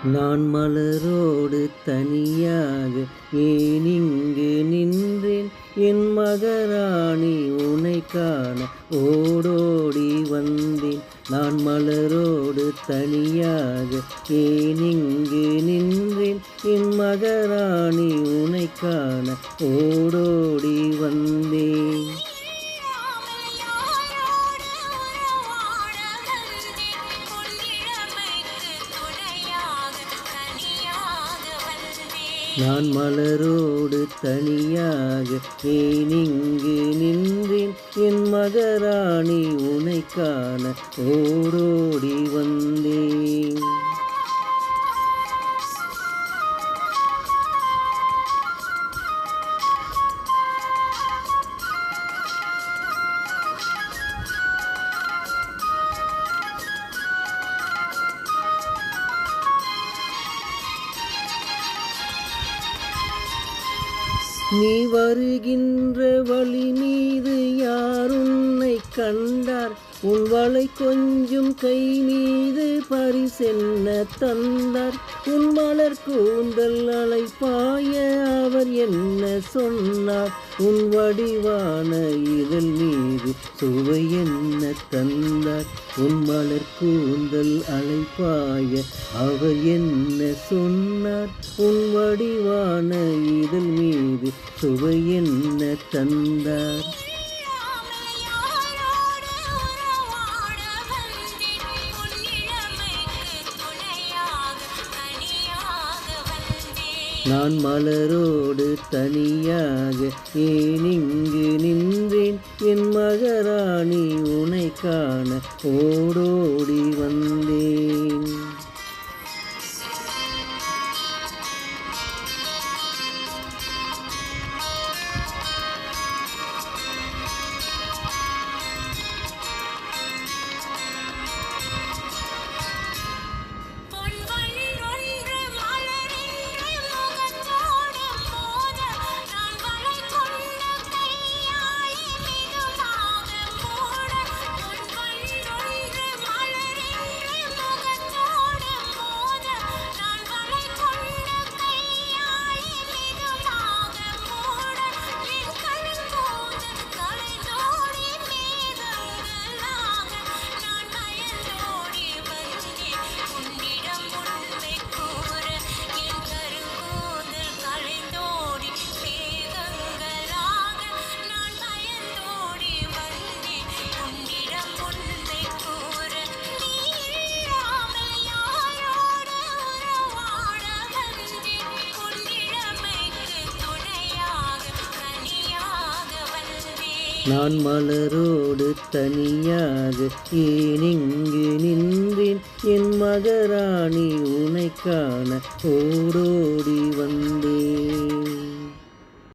நான் மலரோடு தனியாக ஏனிங்கு நின்றேன், என் மகராணி உனை காண ஓடோடி வந்தேன். நான் மலரோடு தனியாக ஏனிங்கு நின்றேன், என் மகராணி உனை காண ஓடோடி வந்தேன். நான் மலரோடு தனியாக ஏனிங்கு நின்றேன், என் மகராணி உனை காண ஓடோடி வந்தேன். நீ வருகின்ற வழி மீது யார் உன்னை கண்டார்? உன் வளை கொஞ்சம் கை மீது பரிசென்ன தந்தார்? உன் மலர் கூந்தல் அலைப்பாய அவர் என்ன சொன்னார்? உன் வடிவான இதழ் மீது சுவை என்ன தந்தார்? உன் மலர் கூந்தல் அலைப்பாய அவர் என்ன சொன்னார்? உன் வடிவான இதழ் மீது சுவை என்ன தந்தார்? நான் மலரோடு தனியாக ஏனிங்கு நின்றேன், என் மகராணி உனை காண ஓடோடி வந்தேன். நான் மலரோடு தனியாக ஏனிங்கு நின்றேன், என் மகராணி உனை காண ஓடோடி வந்தேன்.